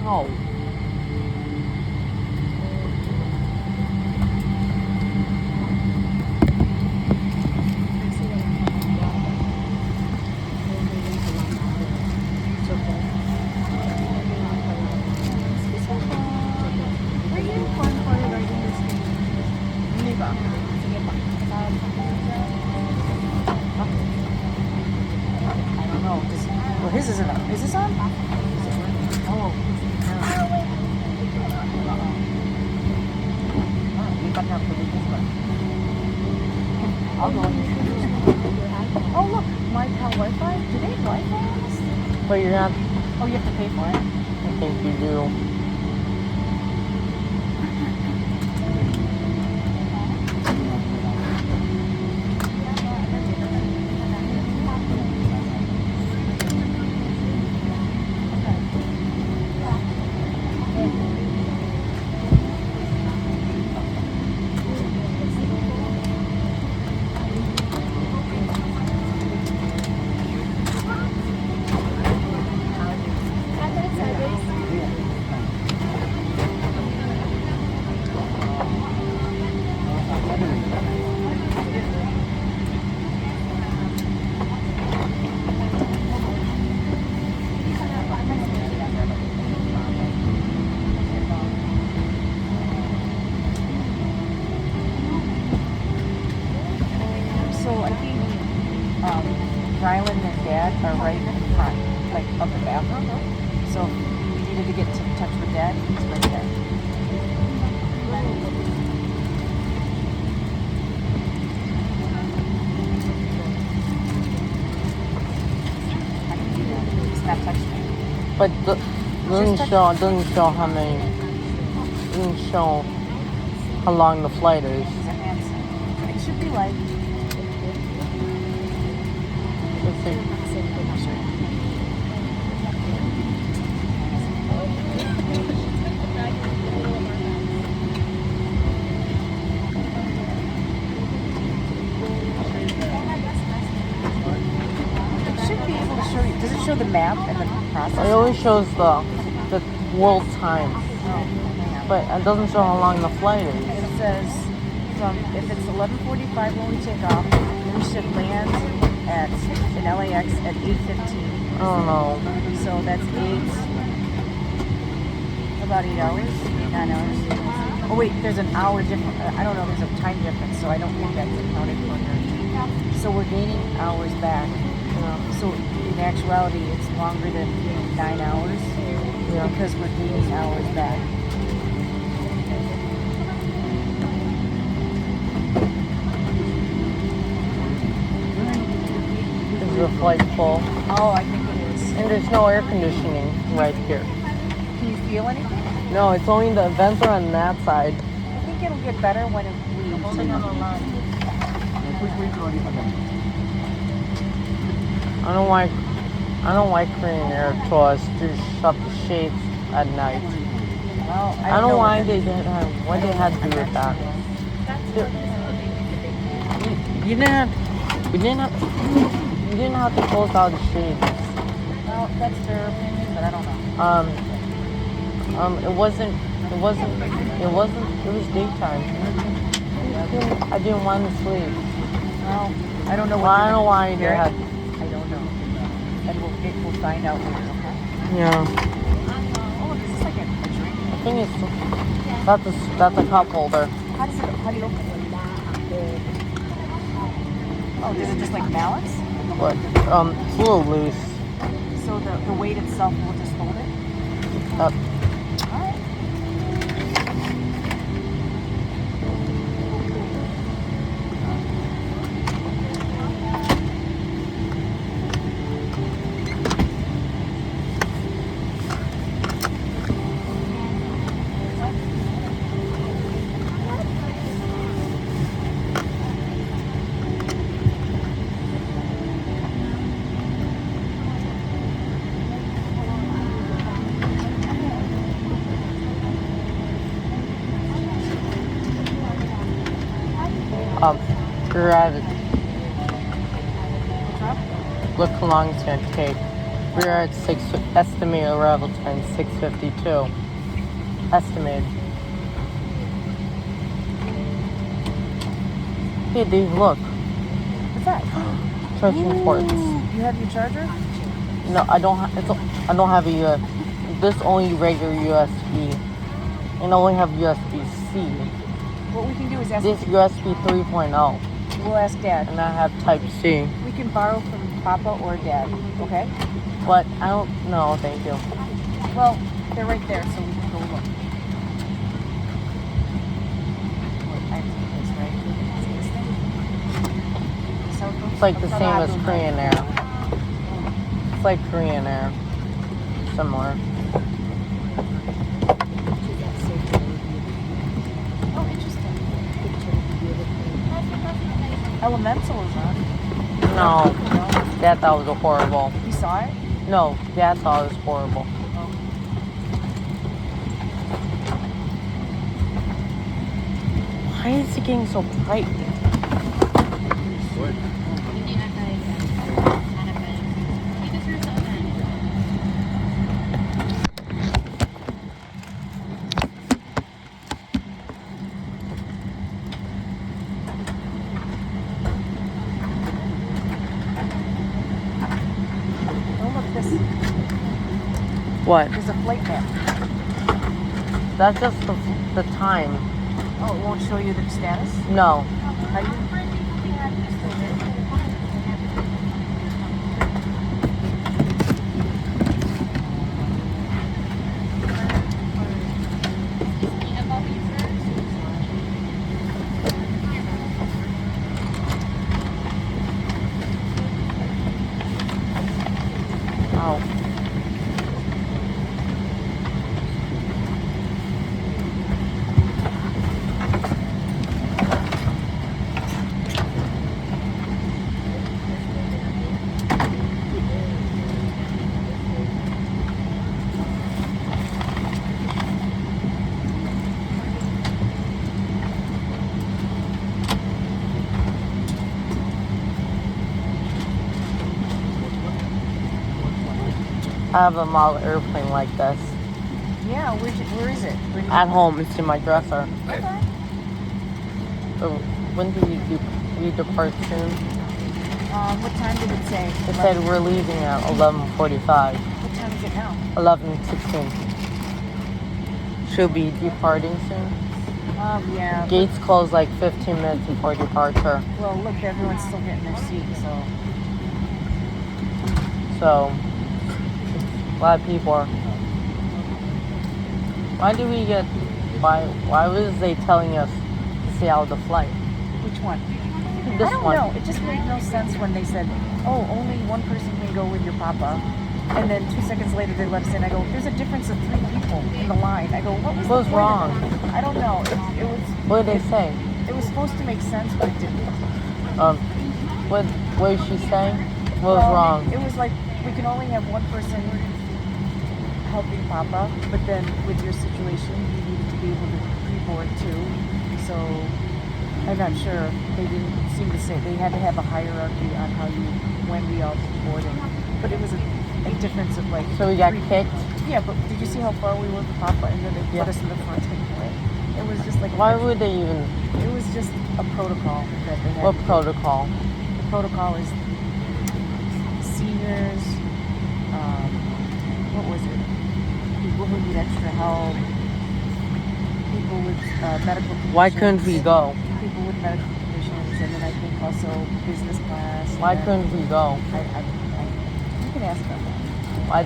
No. Well, his isn't on. Is this on? Oh. I'll go. Oh, look. My pal Wi-Fi. Do they have Wi-Fi on this? But you're not. Oh, you have to pay for it? I think you do. Rylan and Dad are right in front, like of the bathroom. So if we needed to get in touch with Dad, he's right there. I can do that. Just not text me. But doesn't show how many. Doesn't show how long the flight is. It should be like. Let's see. Does it show the map and the process? It always shows the world time, but it doesn't show how long the flight is. It says if it's 11:45 when we take off, we should land in LAX at 8:15. I don't know. So that's about 8 hours, 9 hours. Oh wait, there's an hour difference. I don't know. There's a time difference, so I don't think that's accounted for here. So we're gaining hours back. So in actuality, it's longer than 9 hours because we're gaining hours back. Is the flight full? Oh, I think it is. And there's no air conditioning right here. Can you feel anything? No, it's only the vents are on that side. I think it'll get better when it leaves. I don't like Korean Air tours to shut the shades at night. Well, I don't know why they had to do with that. You didn't have to close out the shades. Well, that's their opinion, but I don't know. It was daytime. I didn't want to sleep. Well, I don't know. Well, I don't know why they had. I don't know. And we'll find out later, okay? Yeah. Oh, is this like a drink? I think that's a cup holder. How do you open it? Oh, does it just like balance? But it's a little loose. So the weight itself will just hold it? Up. All right. Gravity. Look how long it's gonna take. We're at estimated arrival time 6:52. Estimated. Hey Dave, look. What's that? Charging ports. You have your charger? No, I don't. I don't have a this only regular USB, and I only have USB-C. What we can do is ask. This USB 3.0. We'll ask Dad. And I have Type-C. We can borrow from Papa or Dad, okay? But I don't know, thank you. Well, they're right there, so we can go look. I think this, right? See this thing? So It's like the same as Korean Air. It's like Korean Air. Similar. Oh, interesting. Elemental is on. No. Dad thought it was horrible. You saw it? No, Dad thought it was horrible. Oh. Why is it getting so bright? What? What? There's a flight map. That's just the time. Oh, it won't show you the status? No. How do you? Oh. I have a model airplane like this. Yeah, where is it? At home, it's in my dresser. Okay. So when do we depart soon? What time did it say? It said we're leaving at 11:45. What time is it now? 11:16. She'll be departing soon. Yeah. Gates close like 15 minutes before departure. Well, look, everyone's still getting their seats, so. So, a lot of people are. Why was they telling us to stay out of the flight? Which one? This I don't one. know. It just made no sense when they said, oh, only one person can go with your papa. And then 2 seconds later they let us in. I go, there's a difference of 3 people in the line. I go, what was What was the point wrong? of it? I don't know. It was. What did they say? It was supposed to make sense, but it didn't. What did she say? What was wrong? It was like we can only have one person helping Papa, but then with your situation, you needed to be able to pre-board too. So I'm not sure. They didn't seem to say they had to have a hierarchy on when we all boarded. But it was a difference of like. So we got kicked? Yeah, but did you see how far we were from Papa, and then they put us in the front anyway? It was just like. Why would they even? It was just a protocol that they had. What protocol? The protocol is seniors. What was it? People who need extra help. People with medical conditions. Why couldn't we go? People with medical conditions, and then I think also business class. Why couldn't we go? You can ask them. Why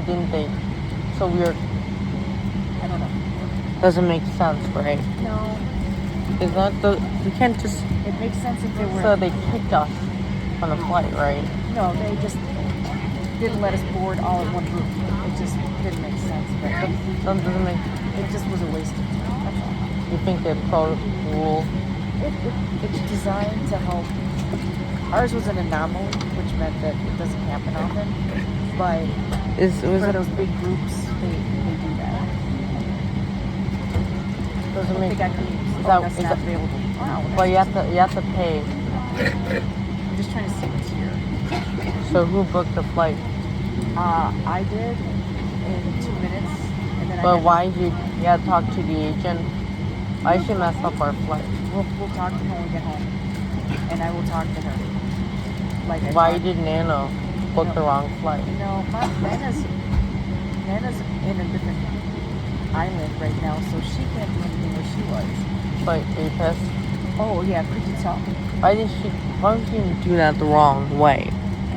didn't they? So weird. I don't know. Doesn't make sense, right? No. Is that we can't just. It makes sense if they were. So they kicked us on the flight, right? No, they just didn't let us board all in one group. It just didn't make sense. But That doesn't make. it just was a waste of time. That's all. You think they're rule? It's designed to help. Ours was an anomaly, which meant that it doesn't happen often. But for those big groups, they do that. Doesn't make. They got names. That's not available. Wow. Well, you have to pay. I'm just trying to see what's here. So who booked the flight? I did in 2 minutes, and then I But had why did you had to talk to the agent? Why she messed up our flight? we'll talk to her when we get home, and I will talk to her. Like I Why talked- did Nana book the wrong flight? No, Nana's in a different island right now, so she can't do anything where she was. Like, are you pissed? Oh yeah, could you tell? Why did she do that the wrong way?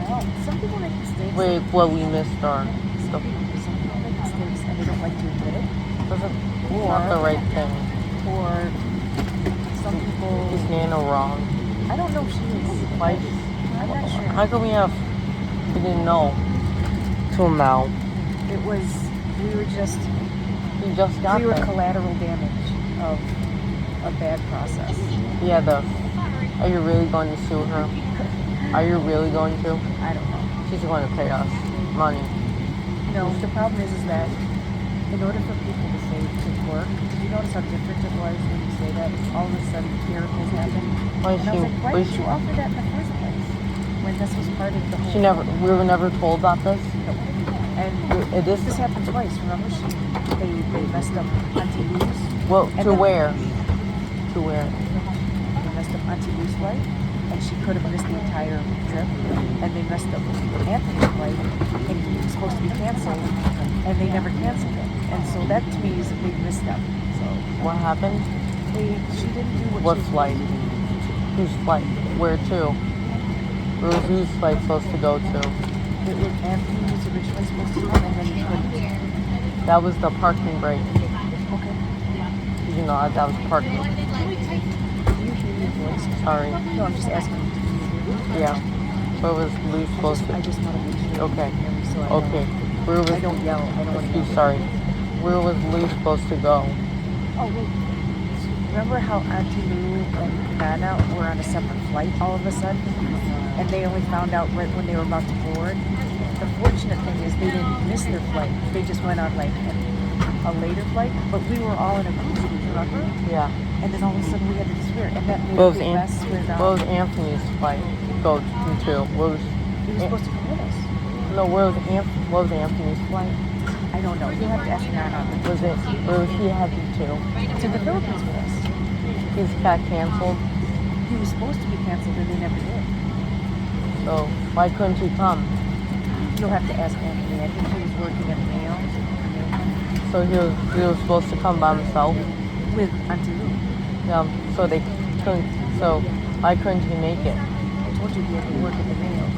Well, some people make mistakes. Wait, well, we missed our Some stuff. people make mistakes and they don't like to admit it. It's not the right thing. Or some people. Is Nana wrong? I don't know if she is. Why? I'm not sure. How come we didn't know till now? We were just got we were there. collateral damage of a bad process. Yeah, are you really going to sue her? Are you really going to? I don't know. She's going to pay us money. No, the problem is that in order for people to say to work, did you notice how different it was when you say that? All of a sudden, miracles happen. Why And I was like, why did you offer that in the first place? When this was part of the whole. We were never told about this. No. And this happened twice. Remember, they messed up Auntie Lou's. Well, to where? To where? They messed up Auntie Lou's flight, and she could have missed the entire trip. And they messed up Anthony's flight, and he was supposed to be canceled, and they never canceled it. And so that to me is a big misstep. So what happened? She didn't do what flight? Whose flight? Where to? Where was whose flight supposed to go to? It was Anthony was originally supposed to come, and then he couldn't. That was the parking brake. Okay. Did you know that was parking? Can you hear your voice? Sorry. No, I'm just asking. Yeah. Where was Lou supposed to? I just want to make sure. Okay. So Okay. Where was? I don't yell. I don't want to yell. Sorry. Where was Lou supposed to go? Oh, wait. Remember how Auntie Lou and Nana were on a separate flight all of a sudden? And they only found out right when they were about to board? The fortunate thing is they didn't miss their flight. They just went on like a later flight. But we were all in a group, remember? Yeah. And then all of a sudden we had to disappear. And that made What a big mess with... What was Anthony's flight go to? He was supposed to come with us. No, what was Anthony's flight? I don't know. You'll have to ask Nana. Where was he headed to? To the Philippines with us. He's got canceled. He was supposed to be canceled and they never did. So why couldn't he come? You'll have to ask Anthony. I think he was working at mail. So he was supposed to come by himself? With Auntie Lou. Yeah, so they couldn't, so why couldn't he make it? I told you he had to work at the mail.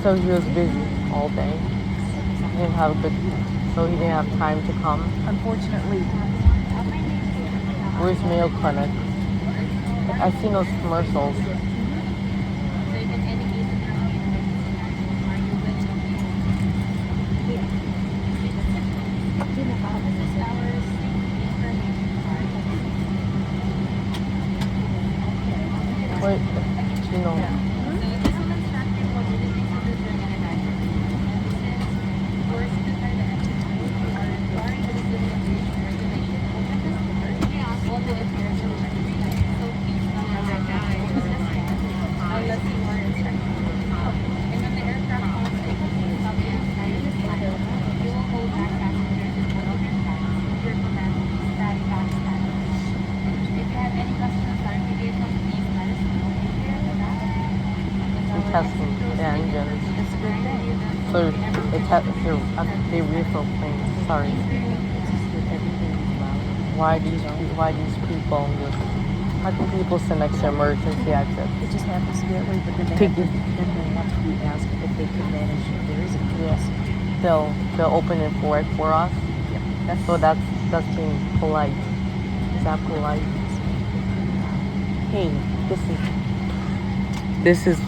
So he was busy all day. He didn't have so he didn't have time to come. Unfortunately. Where's Mayo Clinic? I've seen those commercials. Wait, you know. Testing the engines. It's a good thing. So they refill planes. Sorry. Why these people? How can people sit next to emergency exits? It just happens to be that way, but then they have to be asked if they can manage if there is a capacity. They'll open it for us. Yep. So that's being polite. Is that polite? Hey, this is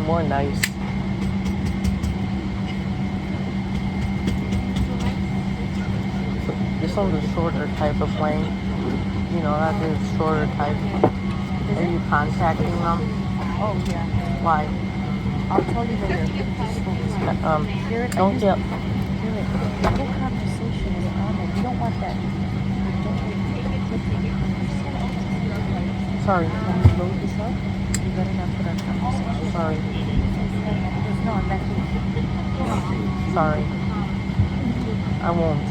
more nice. So this one's a shorter type of plane. You know, that is shorter type. Are you contacting them? Oh, yeah. Why? I'll tell you later. Don't get... The whole conversation is on it. You don't want that. Sorry. When you load this up, you better not put on conversation. Sorry. No, I'm back here. Sorry. I won't.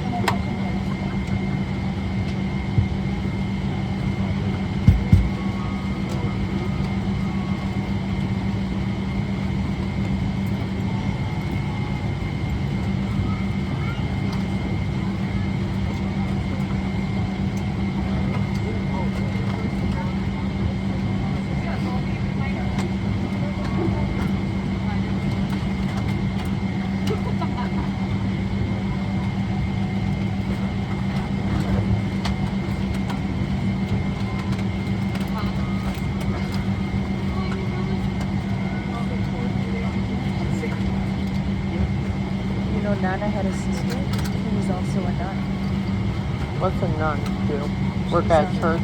You know, Nana had a sister who was also a nun. What's a nun do? Work at church?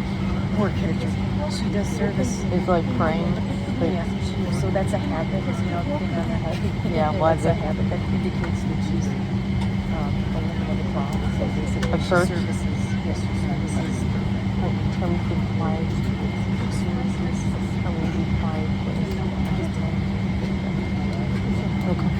Work at a church. She does service. It's like praying. Like, Yeah, so that's a habit, is, you know, thing on her head. Yeah, why that's the- a habit that indicates that she's a woman of the cloth. So basically, A she church? services. Yes, she services. Can we be quiet? Services. Can we be quiet, please? Okay.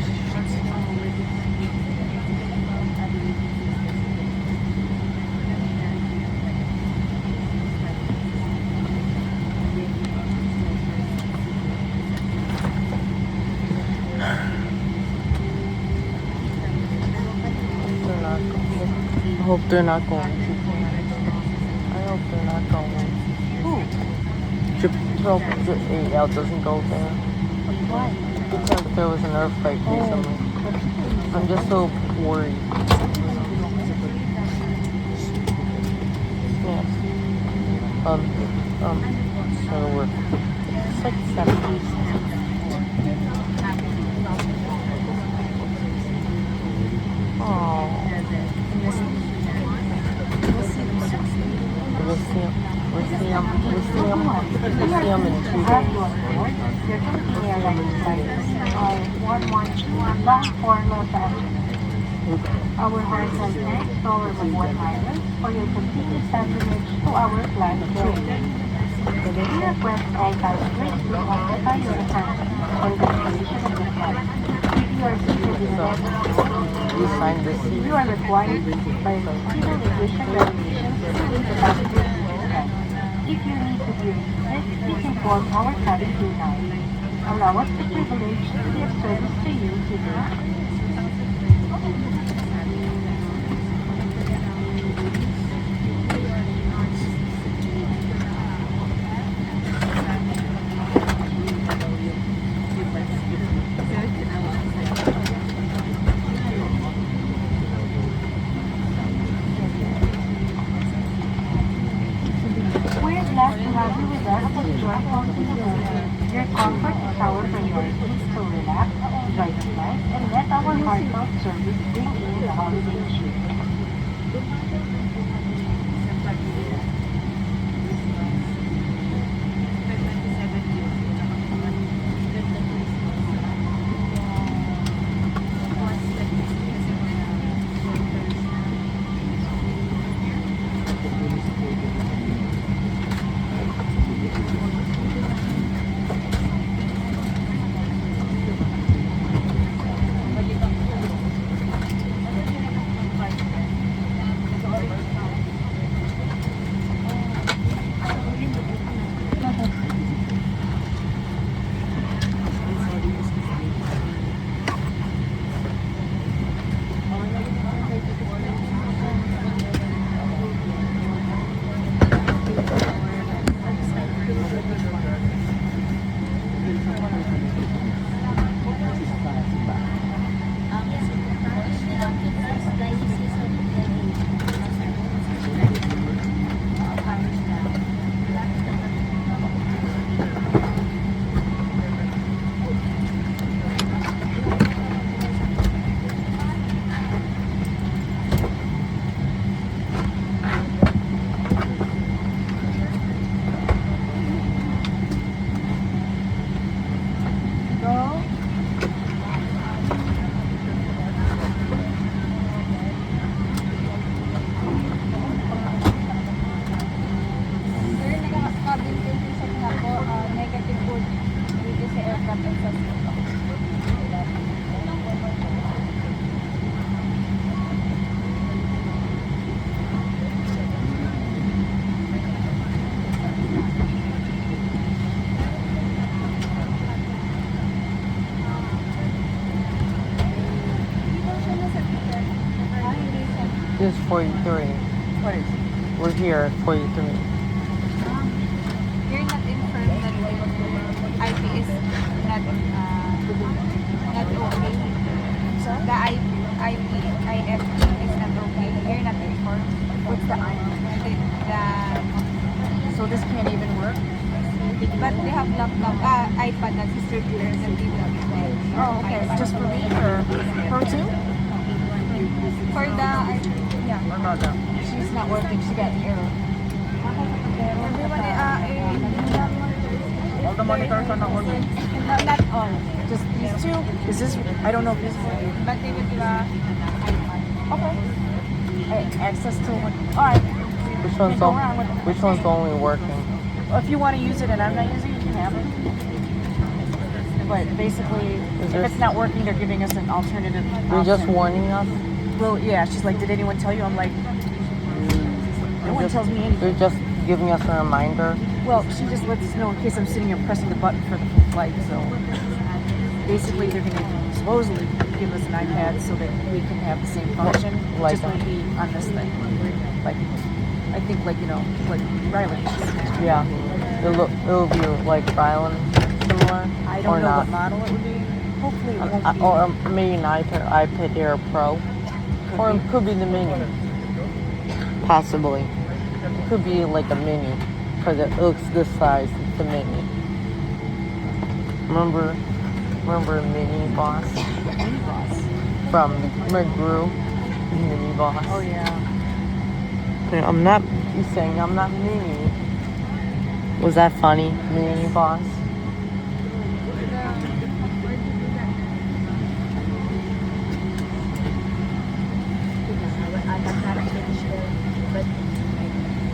I hope they're not going. I hope they're not going. Who? AL doesn't go there. Why? Because there was an earthquake recently. I'm just so worried. Yes. So we're, it's like 70s. Oh. We'll see him in 2 days. Your Philippine Airlines flights are 112 bound for Los Angeles. Our hearts and thanks to our Mabuhay pilots for your continued patronage to our flight journey. We request all passengers to occupy your seats for the duration of the flight. If you are seated in the next You signed this seat. you are required by civil aviation regulations to leave the passenger seat behind. If you need to be reseated, please inform our cabin crew now. Allow us the privilege to be of service to you today. We're glad to have you with us on your continuity. Your comfort is our priority, so relax, enjoy the flight, and let our heartfelt service bring in the holiday cheer. This is 43. What is? We're here at 43. You're not informed that IP is not okay. So? The IP is not okay. You're not informed. What's the I? So this can't even work? But they have laptop, iPad that's distributed that they will get. Oh, okay. Just for me or her too? For the yeah. What about that? She's not working. She got the error. Everyone All the monitors are not working. not Oh, just these two? Is this? I don't know if this is working. but they will give a iPad. Okay. Access to one. All right. Which Can't go wrong with it. which one's only working? Well, if you want to use it and I'm not using it, you can have it. But basically, if there- it's not working, they're giving us an alternative. They're just option. warning us. Well, yeah. She's like, did anyone tell you? I'm like, no one tells me anything. They're just giving us a reminder. Well, she just lets us know in case I'm sitting here pressing the button for the flight. So basically, they're going to supposedly give us an iPad so that we can have the same function. Like just won't be on this thing. Like, I think like Riley. Yeah. It'll be like Rylan similar. I or don't know not. what model it would be. Hopefully, it won't be. Or maybe an iPad Air Pro. Or it could be the mini. Possibly. It could be like a mini. Because it looks this size. It's a mini. Remember Mini Boss? Mini Boss. From McGrew? Mini Boss. Oh yeah. I'm not, he's saying I'm not mini. Was that funny? Mini Boss? I have not finished it, but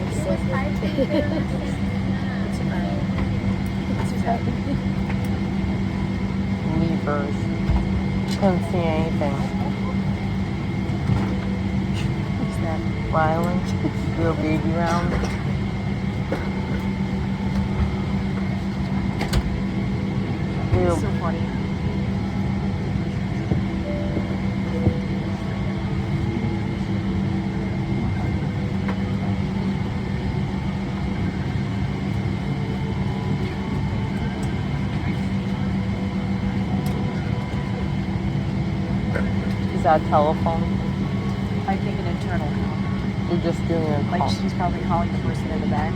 it says that it's fine. Leavers. Couldn't see anything. What's that? Rylan, little baby round. Little, So funny. is that telephone? I think an internal call. You're just doing a Like call. she's probably calling the person in the back.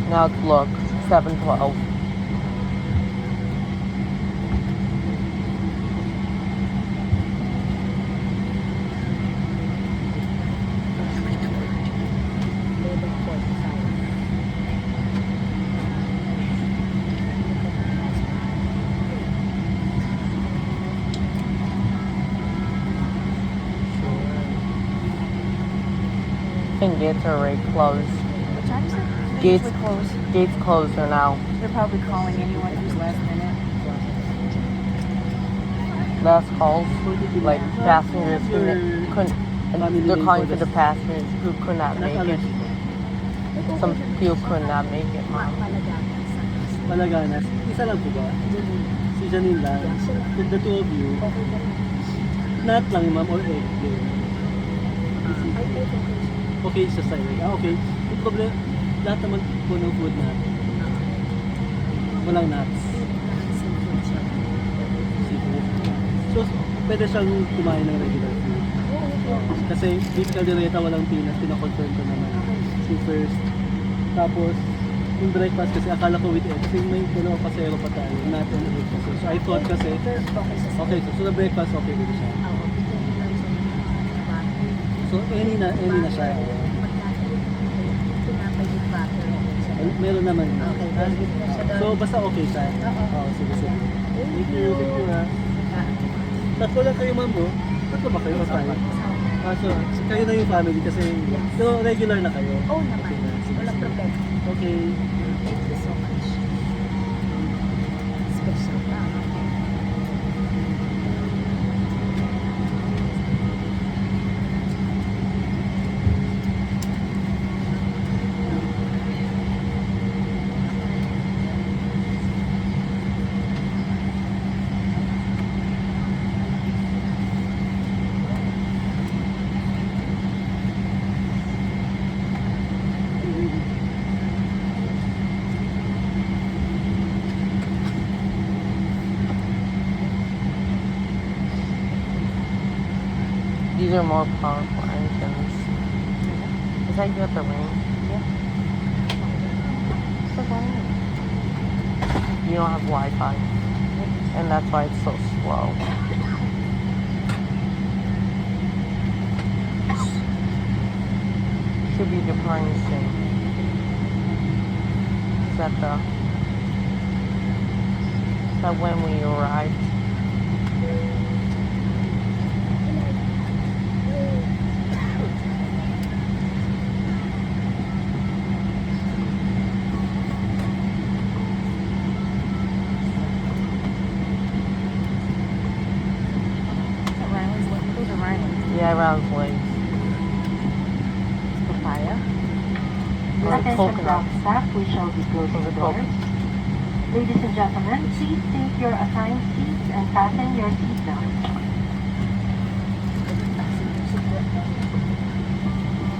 Now look, 7:12. I think gates are already closed. What time is it? They Gates- usually close. Gates closed are now. They're probably calling anyone who's last minute. Last calls, like passengers who couldn't. And they're calling for the passengers who could not make it. Some people could not make it, Mom. Malaganas. Malaganas. Isa lang po ba? Si Janine lang. With the two of you, Okay na lang. not lang ma'am or egg din. Ay, okay. Okay siya sa egg. Okay. Yung problem, lahat naman po ng food natin. Walang nuts. Seafood. So, pwede siyang kumain ng regular food. Kasi beef caldereta walang peanuts, pinakonfirm ko naman. So first, tapos yung breakfast kasi akala ko with egg kasi may dalawa pasero pa tayo, not an egg kasi. So I thought kasi, okay, so the breakfast okay din siya. So any na siya. Meron naman. So basta okay siya. Oo, sige. Thank you ha. Tatlo lang kayo ma'am, no? Tatlo ba kayo? So kayo na yung family kasi so regular na kayo. Oo naman. Walang problema. Okay. Thank you so much. Special na. These are more powerful engines. Is that you at the ring? Yeah. So fine. You don't have Wi-Fi, and that's why it's so slow. Should be departing soon. Is that when we arrived? Yeah, around his legs. Papaya. Attention coconut. ground staff, we shall be closing the doors. Ladies and gentlemen, please take your assigned seats and fasten your seatbelts.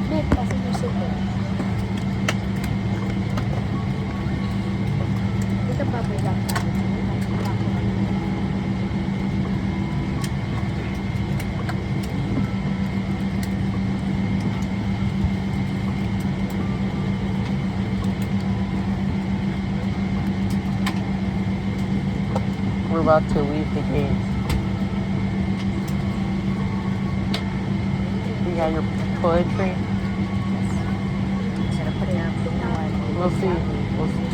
Babe, passenger seat belt. Ito pa ba lang tayo? We're about to leave the gate. You got your poetry? Instead of putting up the one. We'll see. We'll see.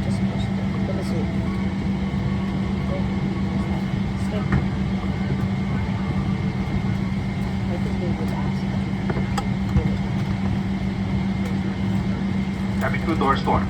Just push it. Let me see. Stay. I think they would ask. Cabin 2 doors to